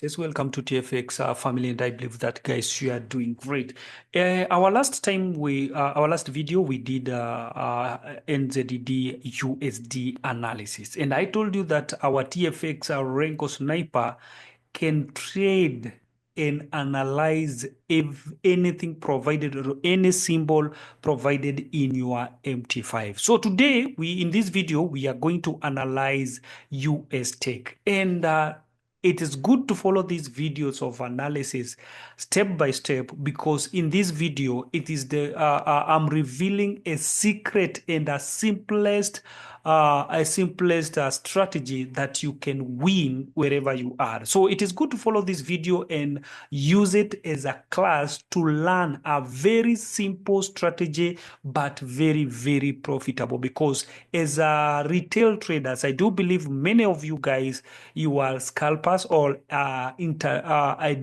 Yes, welcome to TFX family, and I believe that guys, you are doing great. Our last video we did NZD USD analysis, and I told you that our TFX RENKO sniper can trade and analyze if anything provided or any symbol provided in your MT5. So today, in this video, we are going to analyze US Tech, and it is good to follow these videos of analysis step by step, because in this video I'm revealing a secret and a simplest strategy that you can win wherever you are. So it is good to follow this video and use it as a class to learn a very simple strategy, but very, very profitable, because as a retail traders, I do believe many of you guys, you are scalpers or a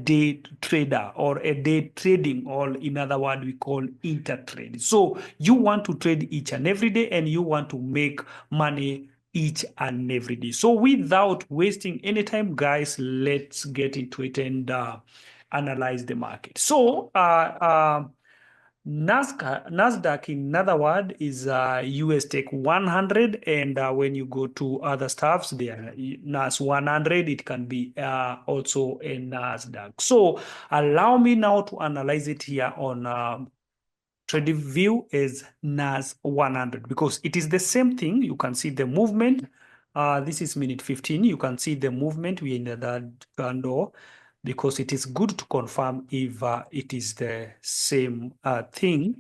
day trader or a day trading, or in other words we call intertrade. So you want to trade each and every day, and you want to make money each and every day. So without wasting any time, guys, let's get into it and analyze the market. So Nasdaq, in other word, is US Tech 100, and when you go to other stuffs, there NAS 100, it can be also a Nasdaq. So allow me now to analyze it here on TradingView as NAS 100, because it is the same thing. You can see the movement. This is minute 15. You can see the movement. We are in that candle, because it is good to confirm if it is the same thing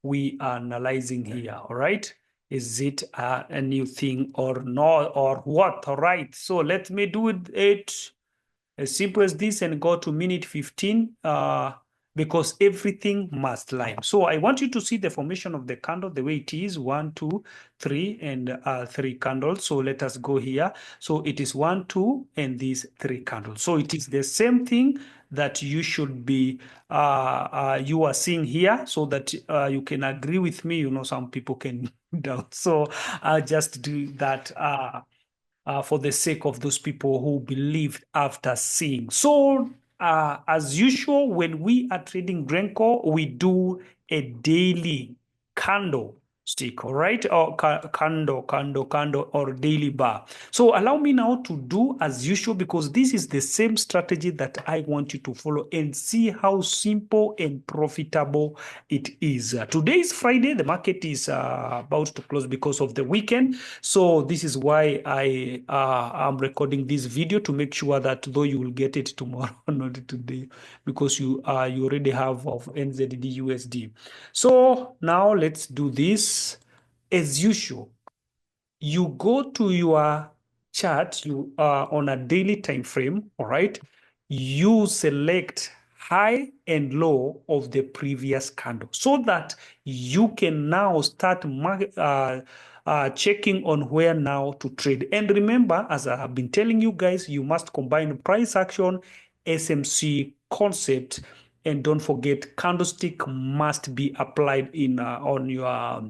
we are analyzing here. All right. Is it a new thing or not, or what? All right. So let me do it as simple as this and go to minute 15. Because everything must line. So I want you to see the formation of the candle the way it is: 1, 2, 3, and 3 candles. So let us go here. So it is 1, 2, and these 3 candles. So it is the same thing that you should be you are seeing here, so that you can agree with me. You know, some people can doubt. So I'll just do that for the sake of those people who believed after seeing. So as usual, when we are trading RENKO, we do a daily candle stick, all right, or candle, or daily bar. So allow me now to do as usual, because this is the same strategy that I want you to follow and see how simple and profitable it is. Today is Friday. The market is about to close because of the weekend. So this is why I am recording this video, to make sure that though you will get it tomorrow, not today, because you already have of NZD USD. So now let's do this. As usual, you go to your chart, you are on a daily time frame, all right? You select high and low of the previous candle, so that you can now start checking on where now to trade. And remember, as I have been telling you guys, you must combine price action, SMC concept, and don't forget, candlestick must be applied in on your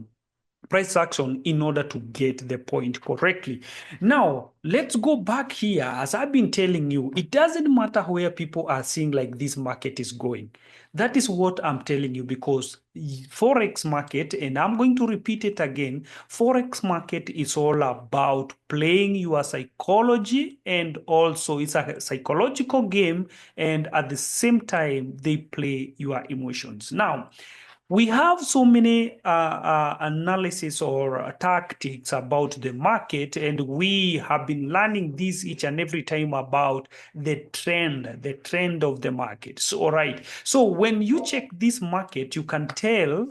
price action in order to get the point correctly. Now, let's go back here. As I've been telling you, it doesn't matter where people are seeing like this market is going. That is what I'm telling you, because Forex market, and I'm going to repeat it again, Forex market is all about playing your psychology, and also it's a psychological game, and at the same time, they play your emotions. Now, we have so many analysis or tactics about the market, and we have been learning this each and every time about the trend of the market. So, all right. So when you check this market, you can tell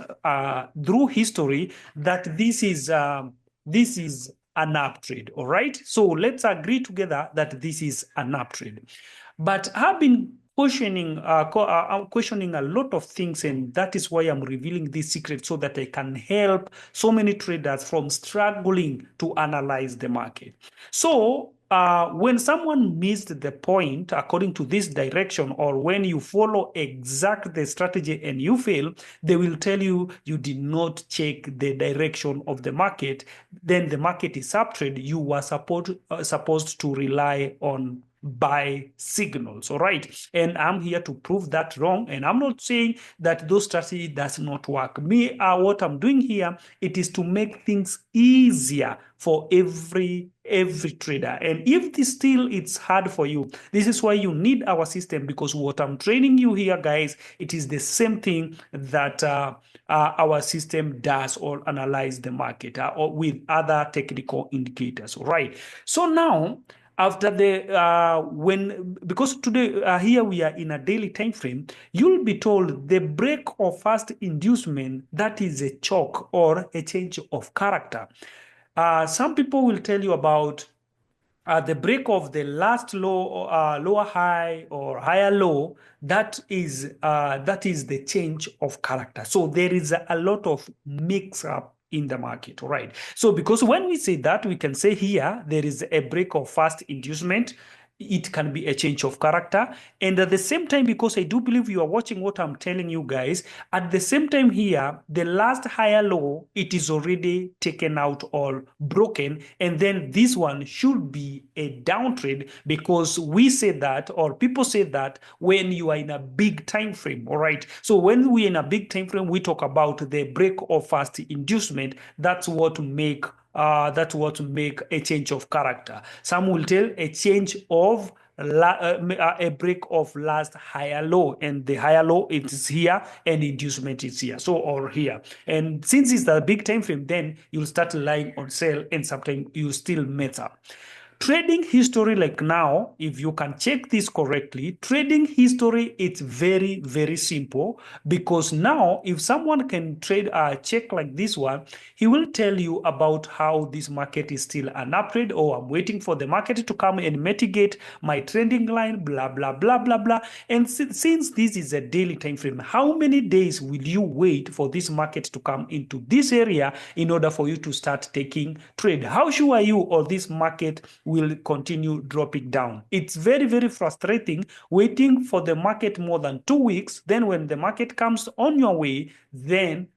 through history that this is an uptrend. All right. So let's agree together that this is an uptrend. But I've been questioning a lot of things, and that is why I'm revealing this secret, so that I can help so many traders from struggling to analyze the market. So when someone missed the point according to this direction, or when you follow exact the strategy and you fail, they will tell you you did not check the direction of the market. Then the market is uptrend. You were supposed to rely on buy signals, all right? And I'm here to prove that wrong. And I'm not saying that those strategy does not work. What I'm doing here, it is to make things easier for every trader. And if this still it's hard for you, this is why you need our system, because what I'm training you here, guys, it is the same thing that our system does, or analyze the market or with other technical indicators, right? So now, after the because today here we are in a daily time frame, you'll be told the break of first inducement, that is a choke or a change of character. Some people will tell you about the break of the last low, lower high or higher low. That is the change of character. So there is a lot of mix up in the market, right? So because when we say that, we can say here there is a break of fast inducement. It can be a change of character. And at the same time, because I do believe you are watching what I'm telling you guys, at the same time here, the last higher low, it is already taken out or broken. And then this one should be a downtrend, because we say that, or people say that, when you are in a big time frame, all right? So when we're in a big time frame, we talk about the break of fast inducement. That's what make a change of character. Some will tell a change of a break of last higher low, and the higher low it is here and inducement is here, so, or here. And since it's a big time frame, then you'll start relying on sell, and sometimes you still mess up. Trading history, like now, if you can check this correctly, trading history, it's very, very simple, because now if someone can trade check like this one, he will tell you about how this market is still an uptrend, or I'm waiting for the market to come and mitigate my trending line, blah, blah, blah, blah, blah. And since this is a daily time frame, how many days will you wait for this market to come into this area in order for you to start taking trade? How sure are you or this market will continue dropping down? It's very, very frustrating waiting for the market more than 2 weeks. Then when the market comes on your way, then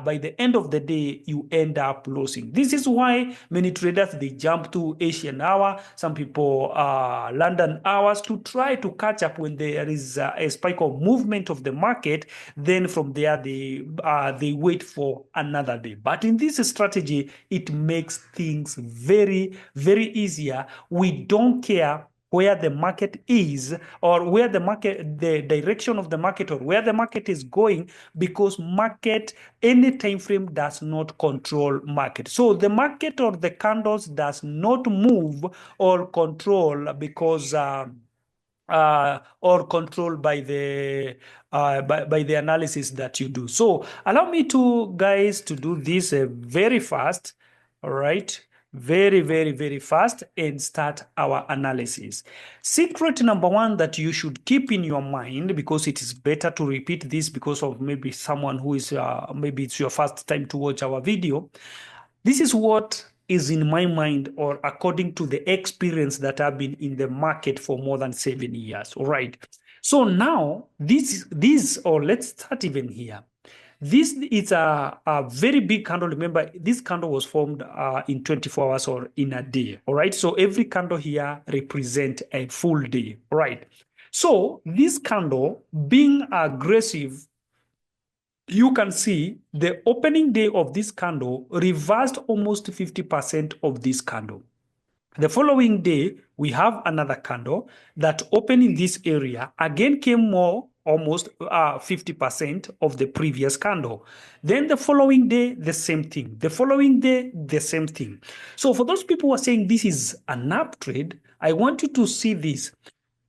by the end of the day, you end up losing. This is why many traders, they jump to Asian hour, some people London hours, to try to catch up when there is a spike of movement of the market. Then from there, they wait for another day. But in this strategy, it makes things very, very easier. We don't care where the market is, or where the direction of the market, or where the market is going, because market, any time frame does not control market. So the market or the candles does not move or control, because or controlled by the analysis that you do. So allow me to, guys, to do this very fast, all right? Very, very, very fast, and start our analysis. Secret number one that you should keep in your mind, because it is better to repeat this because of maybe someone who is, maybe it's your first time to watch our video. This is what is in my mind, or according to the experience that I've been in the market for more than 7 years, all right? So now, or let's start even here. This is a very big candle. Remember, this candle was formed in 24 hours or in a day, all right? So every candle here represents a full day, all right? So this candle being aggressive, you can see the opening day of this candle reversed almost 50% of this candle. The following day, we have another candle that opened in this area, again came more, almost 50% of the previous candle. Then the following day, the same thing. The following day, the same thing. So for those people who are saying this is an up trade, I want you to see this.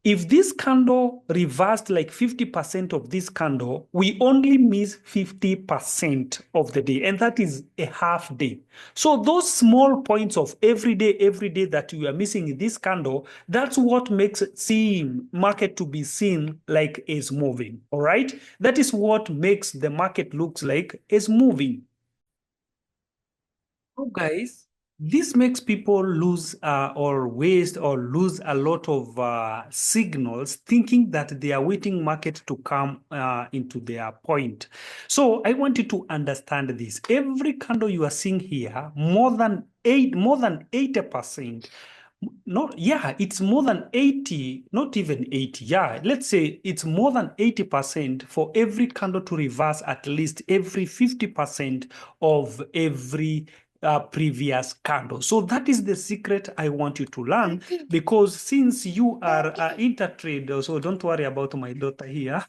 If this candle reversed like 50% of this candle, we only miss 50% of the day, and that is a half day. So those small points of every day that you are missing in this candle, that's what makes market to be seen like is moving, all right? That is what makes the market looks like is moving. So guys, this makes people lose or waste or lose a lot of signals, thinking that they are waiting market to come into their point. So I want you to understand this. Every candle you are seeing here, more than 80%, No, yeah, it's more than 80, not even 80. Yeah, let's say it's more than 80% for every candle to reverse at least every 50% of every previous candle. So that is the secret I want you to learn, because since you are intertrader, so don't worry about my daughter here.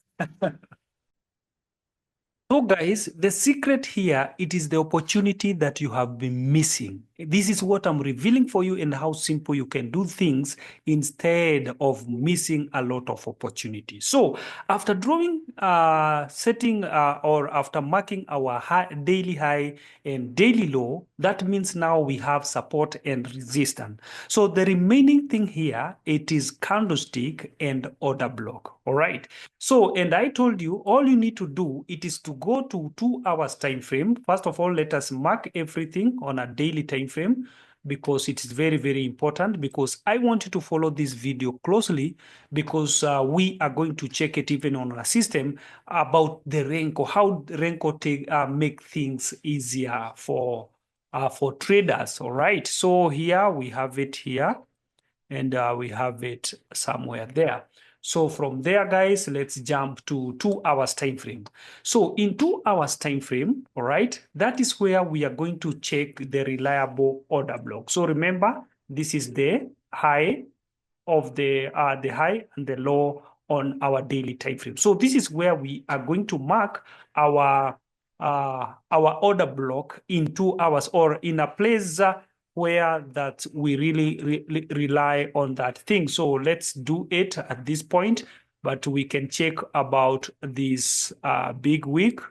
So guys, the secret here, it is the opportunity that you have been missing. This is what I'm revealing for you and how simple you can do things instead of missing a lot of opportunities. So after drawing, or after marking our daily high and daily low, that means now we have support and resistance. So the remaining thing here, it is candlestick and order block. All right. So, and I told you, all you need to do, it is to go to 2 hours time frame. First of all, let us mark everything on a daily time frame, because it is very, very important, because I want you to follow this video closely, because we are going to check it even on our system about the RENKO, how RENKO make things easier for traders. All right. So here we have it here, and we have it somewhere there. So from there, guys, let's jump to 2 hours time frame. So in 2 hours time frame, all right, that is where we are going to check the reliable order block. So remember, this is the high of the high and the low on our daily time frame. So this is where we are going to mark our order block in 2 hours, or in a place where that we really rely on that thing. So let's do it at this point, but we can check about this big wick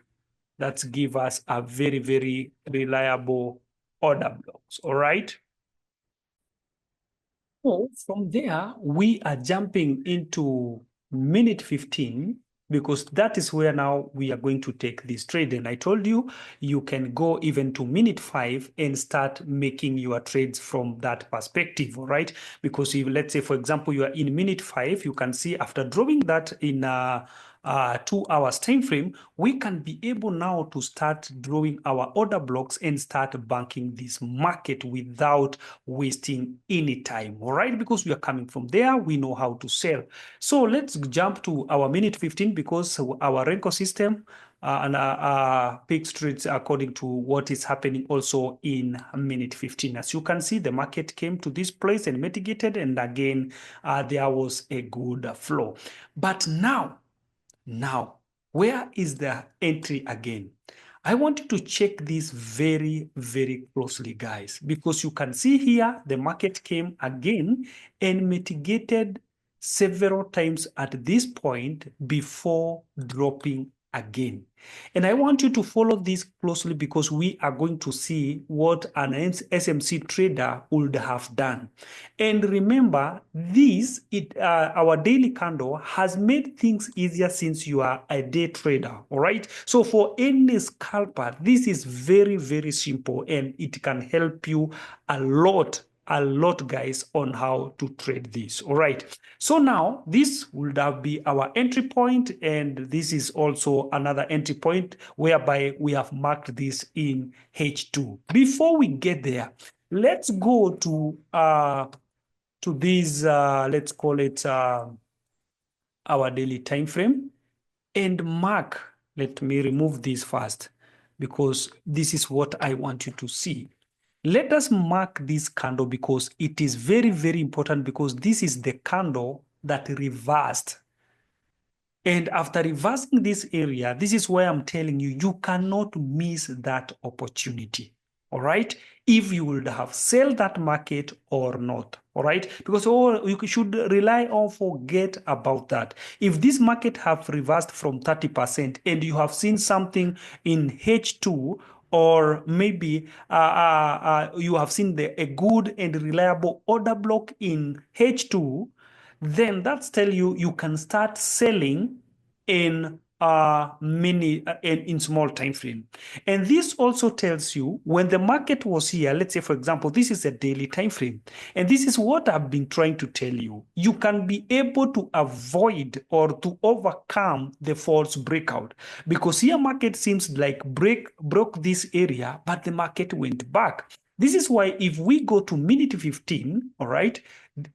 that give us a very, very reliable order blocks. All right. So from there, we are jumping into minute 15, because that is where now we are going to take this trade. And I told you, you can go even to minute 5 and start making your trades from that perspective, all right? Because if, let's say, for example, you are in minute 5, you can see after drawing that in 2 hours time frame, we can be able now to start drawing our order blocks and start banking this market without wasting any time, all right? Because we are coming from there, we know how to sell. So let's jump to our minute 15, because our RENKO system and picks trades according to what is happening also in minute 15. As you can see, the market came to this place and mitigated, and again, there was a good flow. But now, where is the entry again? I want you to check this very, very closely, guys, because you can see here the market came again and mitigated several times at this point before dropping again. And I want you to follow this closely, because we are going to see what an SMC trader would have done. And remember, our daily candle has made things easier since you are a day trader, all right? So for any scalper, this is very, very simple, and it can help you a lot, guys, on how to trade this. All right. So now this would have be our entry point, and this is also another entry point whereby we have marked this in H2. Before we get there, let's go to this, let's call it our daily time frame, and mark. Let me remove this first, because this is what I want you to see. Let us mark this candle, because it is very, very important, because this is the candle that reversed. And after reversing this area, this is where I'm telling you, you cannot miss that opportunity. All right. If you would have sell that market or not. All right. Because you should rely on, forget about that. If this market have reversed from 30% and you have seen something in H2, or maybe you have seen a good and reliable order block in H2, then that's tell you you can start selling in in small time frame. And this also tells you when the market was here, let's say, for example, this is a daily time frame, and this is what I've been trying to tell you. You can be able to avoid or to overcome the false breakout, because here market seems like broke this area, but the market went back. This is why if we go to minute 15, all right,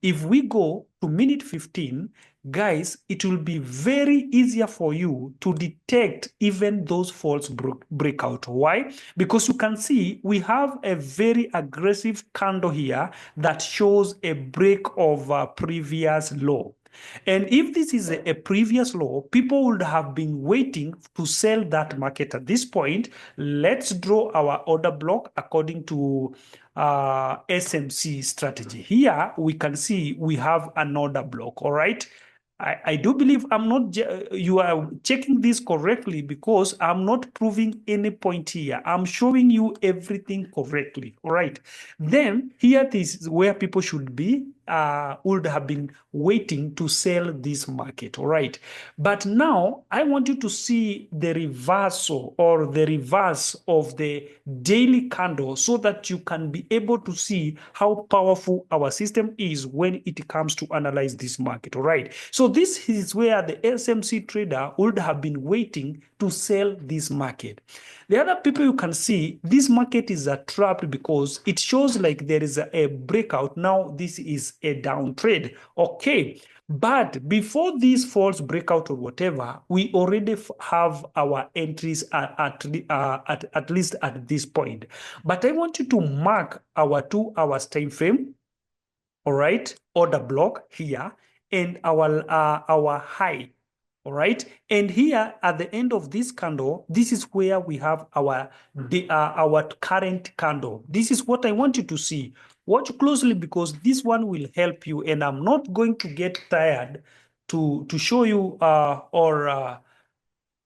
if we go to minute 15, guys, it will be very easier for you to detect even those false breakout. Why? Because you can see we have a very aggressive candle here that shows a break of previous low. And if this is a previous low, people would have been waiting to sell that market at this point. Let's draw our order block according to SMC strategy. Here we can see we have an order block, all right? I do believe you are checking this correctly because I'm not proving any point here. I'm showing you everything correctly, all right? Then here this is where people should be, would have been waiting to sell this market, all right? But now I want you to see the reversal or the reverse of the daily candle so that you can be able to see how powerful our system is when it comes to analyze this market, all right? So this is where the SMC trader would have been waiting to sell this market. The other people you can see, this market is a trap because it shows like there is a breakout. Now this is a down trade. Okay. But before this false breakout or whatever, we already have our entries at least at this point. But I want you to mark our 2 hours time frame, all right, order block here, and our high, all right? And here at the end of this candle, this is where we have our current candle. This is what I want you to see. Watch closely because this one will help you, and I'm not going to get tired to show you or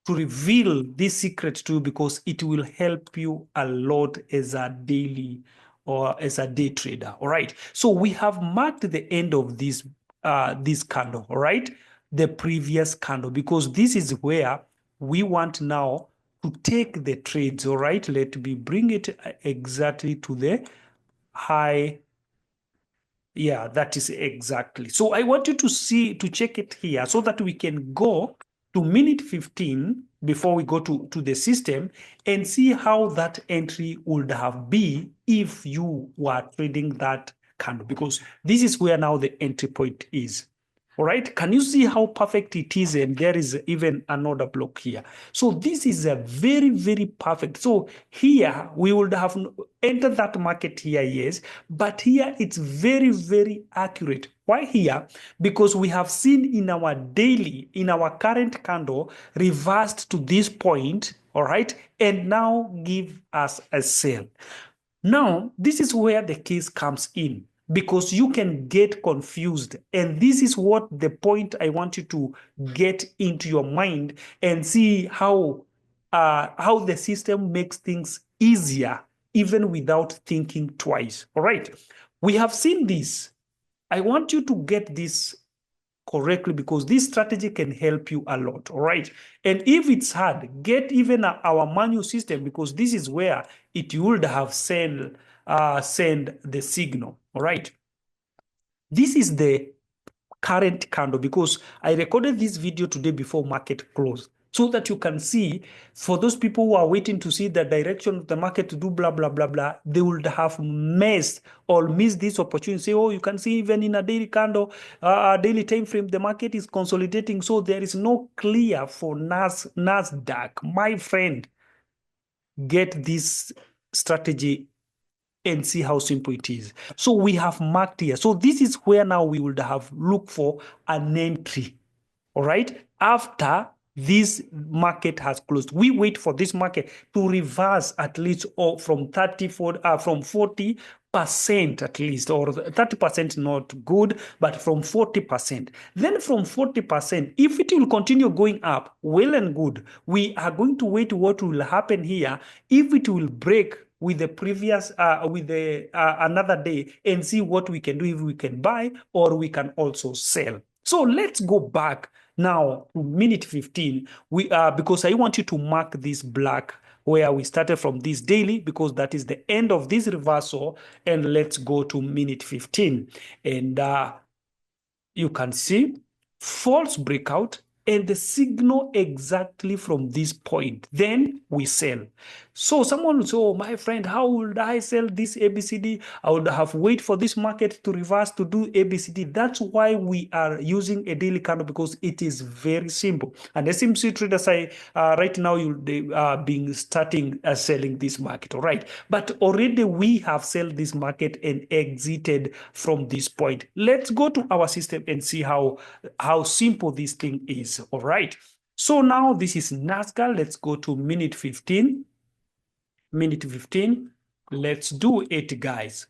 to reveal this secret to you because it will help you a lot as a daily or as a day trader. All right. So we have marked the end of this candle. All right, the previous candle, because this is where we want now to take the trades. All right. Let me bring it exactly to the high. Yeah, that is exactly. So I want you to check it here so that we can go to minute 15 before we go to the system and see how that entry would have been if you were trading that candle, because this is where now the entry point is. All right, can you see how perfect it is? And there is even another block here. So this is a very, very perfect. So here we would have entered that market here, yes, but here it's very, very accurate. Why here? Because we have seen in our daily, in our current candle, reversed to this point, all right, and now give us a sell. Now, this is where the case comes in, because you can get confused. And this is what the point I want you to get into your mind and see how the system makes things easier, even without thinking twice. All right. We have seen this. I want you to get this correctly because this strategy can help you a lot. All right. And if it's hard, get even our manual system, because this is where it would have send the signal. All right. This is the current candle because I recorded this video today before market close so that you can see, for those people who are waiting to see the direction of the market to do blah, blah, blah, blah, they would have missed this opportunity. Say, oh, you can see even in a daily candle, a daily time frame, the market is consolidating. So there is no clear for Nasdaq. My friend, get this strategy and see how simple it is. So we have marked here. So this is where now we would have looked for an entry, all right? After this market has closed, we wait for this market to reverse at least from 40% at least, or 30% not good, but from 40%. Then from 40%, if it will continue going up, well and good. We are going to wait what will happen here. If it will break with the previous another day and see what we can do, if we can buy or we can also sell. So let's go back now to minute 15. Because I want you to mark this black where we started from this daily, because that is the end of this reversal. And let's go to minute 15. And you can see false breakout and the signal exactly from this point. Then we sell. So someone will say, oh, my friend, how would I sell this ABCD? I would have wait for this market to reverse to do ABCD. That's why we are using a daily candle, because it is very simple. And SMC traders, right now you'll being starting selling this market, all right? But already we have sold this market and exited from this point. Let's go to our system and see how simple this thing is, all right? So now this is Nasdaq. Let's go to minute 15. Minute 15. Let's do it, guys.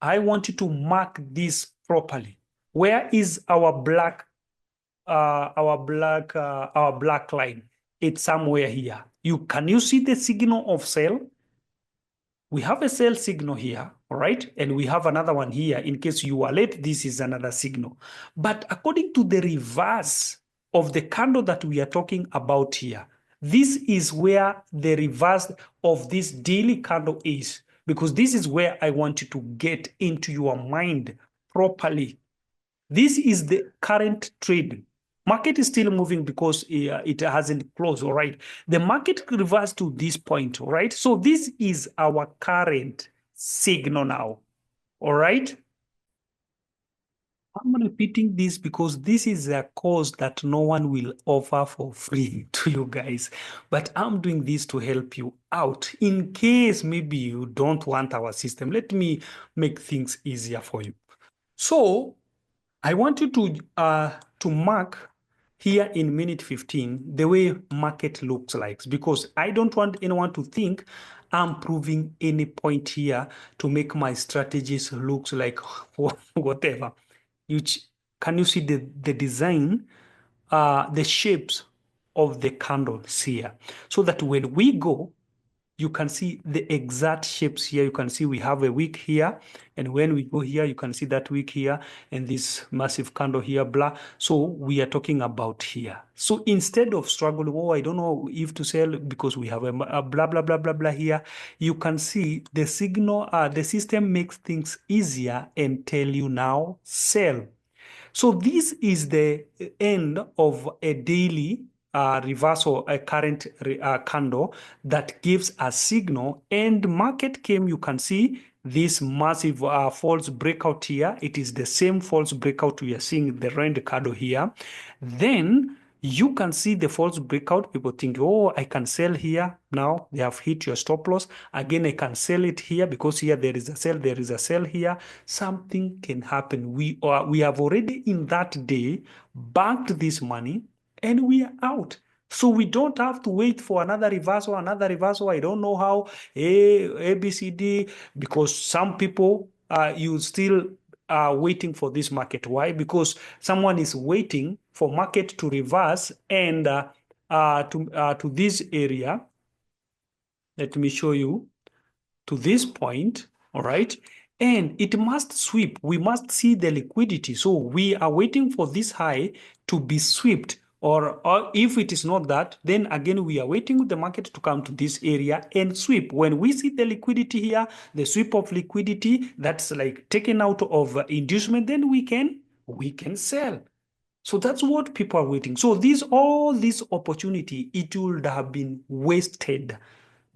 I want you to mark this properly. Where is our black line? It's somewhere here. Can you see the signal of sell? We have a sell signal here, all right? And we have another one here. In case you are late, this is another signal. But according to the reverse of the candle that we are talking about here, this is where the reverse of this daily candle is, because this is where I want you to get into your mind properly. This is the current trade. Market is still moving because it hasn't closed, all right? The market reversed to this point, all right? So this is our current signal now, all right? I'm repeating this because this is a course that no one will offer for free to you guys. But I'm doing this to help you out. In case maybe you don't want our system, let me make things easier for you. So I want you to mark here in minute 15 the way market looks like, because I don't want anyone to think I'm proving any point here to make my strategies look like whatever. Can you see the design, the shapes of the candles here, so that when we go, you can see the exact shapes here. You can see we have a wick here, and when we go here, you can see that wick here and this massive candle here, blah. So we are talking about here. So instead of struggling, oh, I don't know if to sell because we have a blah, blah, blah, blah, blah here, you can see the signal, the system makes things easier and tell you now, sell. So this is the end of a daily reversal, a current candle that gives a signal, and market came, you can see this massive false breakout here. It is the same false breakout we are seeing the red candle here. Then you can see the false breakout. People think, oh, I can sell here. Now they have hit your stop loss. Again, I can sell it here because here there is a sell, there is a sell here. Something can happen. We have already in that day banked this money and we are out. So we don't have to wait for another reversal. I don't know how, A, B, C, D, because some people, you still are waiting for this market. Why? Because someone is waiting for market to reverse and to this area. Let me show you to this point, all right? And it must sweep. We must see the liquidity. So we are waiting for this high to be swept, or if it is not that, then again, we are waiting the market to come to this area and sweep. When we see the liquidity here, the sweep of liquidity, that's like taken out of inducement, then we can sell. So that's what people are waiting. So all this opportunity, it would have been wasted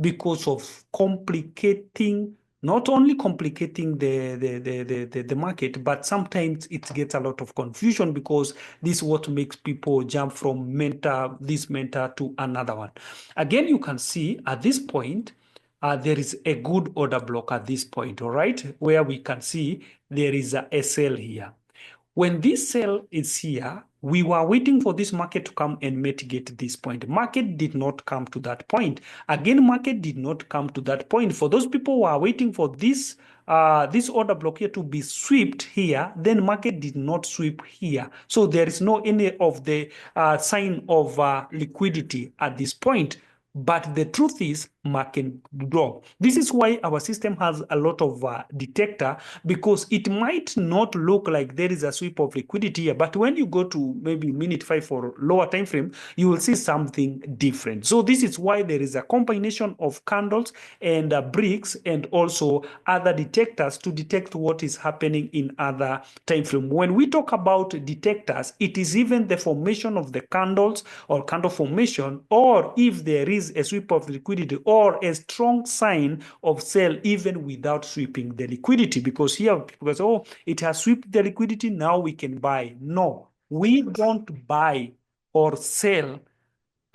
because of complicating, not only complicating the market, but sometimes it gets a lot of confusion, because this is what makes people jump from this mentor to another one. Again, you can see at this point, there is a good order block at this point, all right, where we can see there is a sell here. When this sell is here, we were waiting for this market to come and mitigate this point. Market did not come to that point. Again, market did not come to that point. For those people who are waiting for this order block here to be swept here, then market did not sweep here. So there is no any of the sign of liquidity at this point. But the truth is, market drop. This is why our system has a lot of detector, because it might not look like there is a sweep of liquidity here, but when you go to maybe minute 5 or lower time frame, you will see something different. So this is why there is a combination of candles and bricks and also other detectors to detect what is happening in other time frame. When we talk about detectors, it is even the formation of the candles or candle formation, or if there is a sweep of liquidity, or a strong sign of sell even without sweeping the liquidity. Because here people say, oh, it has swept the liquidity, now we can buy. No, we don't buy or sell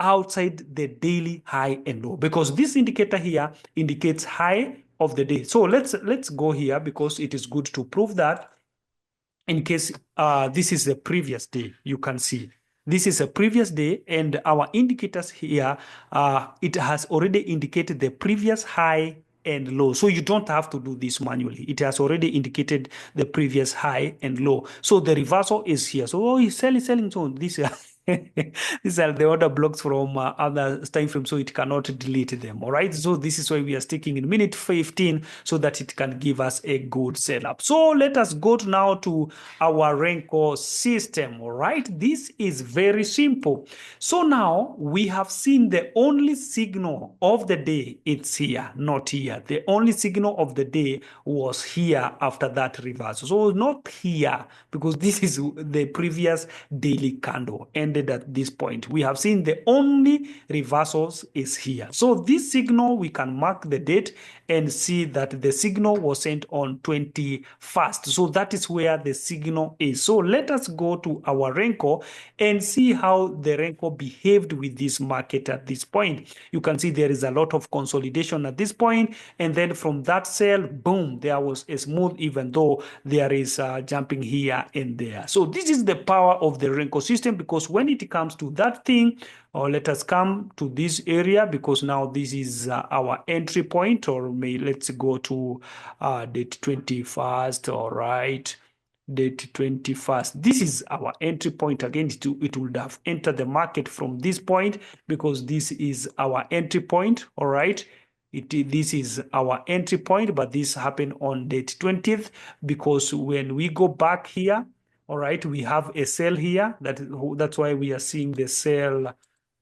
outside the daily high and low, because this indicator here indicates high of the day. So let's go here, because it is good to prove that. In case this is the previous day, you can see this is a previous day, and our indicators here, it has already indicated the previous high and low. So you don't have to do this manually. It has already indicated the previous high and low. So the reversal is here. So oh, he's selling. So this these are the order blocks from other time frames, so it cannot delete them. All right. So this is why we are sticking in minute 15, so that it can give us a good setup. So let us go now to our RENKO system. All right. This is very simple. So now we have seen the only signal of the day. It's here, not here. The only signal of the day was here after that reversal. So not here, because this is the previous daily candle ended at this point. We have seen the only reversals is here. So this signal, we can mark the date and see that the signal was sent on 21st. So that is where the signal is. So let us go to our RENKO and see how the RENKO behaved with this market at this point. You can see there is a lot of consolidation at this point, and then from that sell, boom, there was a smooth, even though there is jumping here and there. So this is the power of the RENKO system, because when it comes to that thing, or let us come to this area, because now this is our entry point, or let's go to date 21st. All right, date 21st. This is our entry point. Again, it would have entered the market from this point, because this is our entry point. All right, this is our entry point, but this happened on date 20th, because when we go back here, all right, we have a sell here. That's why we are seeing the sell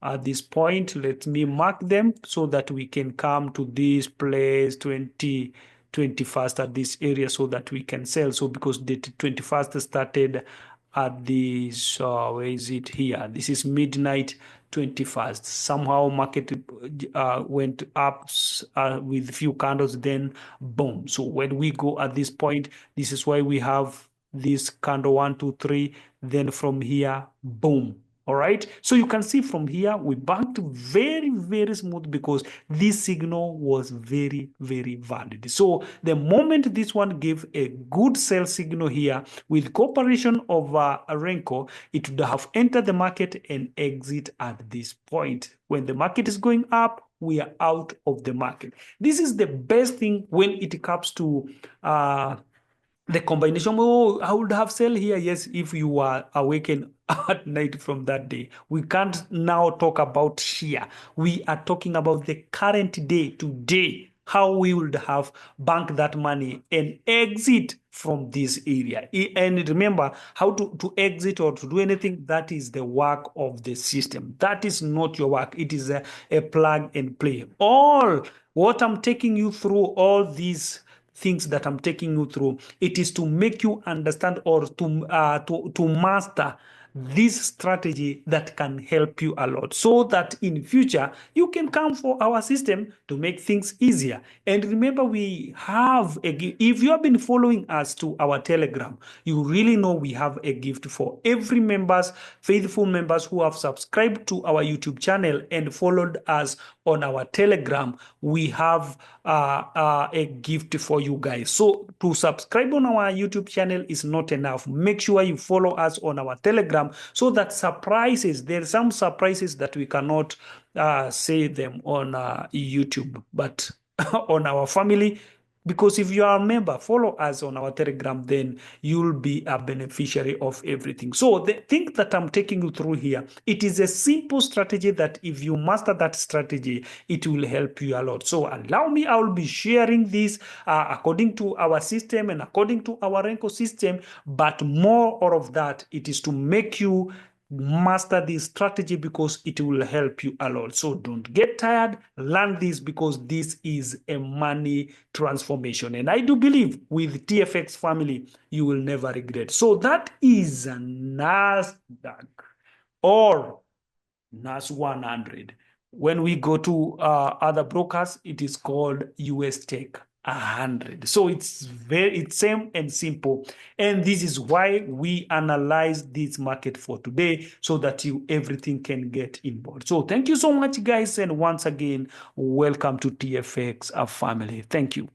at this point. Let me mark them so that we can come to this place 21st at this area, so that we can sell. So because the 21st started at this, where is it here? This is midnight 21st. Somehow market went up with few candles, then boom. So when we go at this point, this is why we have this candle 1, 2, 3. Then from here, boom. All right. So you can see from here, we banked very, very smooth, because this signal was very, very valid. So the moment this one gave a good sell signal here with cooperation of RENKO, it would have entered the market and exit at this point. When the market is going up, we are out of the market. This is the best thing when it comes to the combination. Oh, I would have sell here. Yes, if you were awakened at night from that day. We can't now talk about here. We are talking about the current day, today, how we would have banked that money and exit from this area. And remember, how to exit or to do anything, that is the work of the system. That is not your work. It is a plug and play. All what I'm taking you through, all these things that I'm taking you through, it is to make you understand, or to master this strategy that can help you a lot, so that in future you can come for our system to make things easier. And remember, we have if you have been following us to our Telegram, you really know we have a gift for every members, faithful members who have subscribed to our YouTube channel and followed us on our Telegram. We have a gift for you guys. So to subscribe on our YouTube channel is not enough. Make sure you follow us on our Telegram, so that there are some surprises that we cannot say them on YouTube, but on our family. Because if you are a member, follow us on our Telegram, then you'll be a beneficiary of everything. So the thing that I'm taking you through here, it is a simple strategy that if you master that strategy, it will help you a lot. So allow me, I will be sharing this according to our system and according to our RENKO system, but more of that, it is to make you master this strategy, because it will help you a lot. So don't get tired, learn this, because this is a money transformation, and I do believe with TFX family you will never regret. So that is a Nasdaq or NAS 100. When we go to other brokers, it is called US Tech 100. So it's same and simple. And this is why we analyze this market for today, so that everything can get involved. So thank you so much, guys. And once again, welcome to TFX family. Thank you.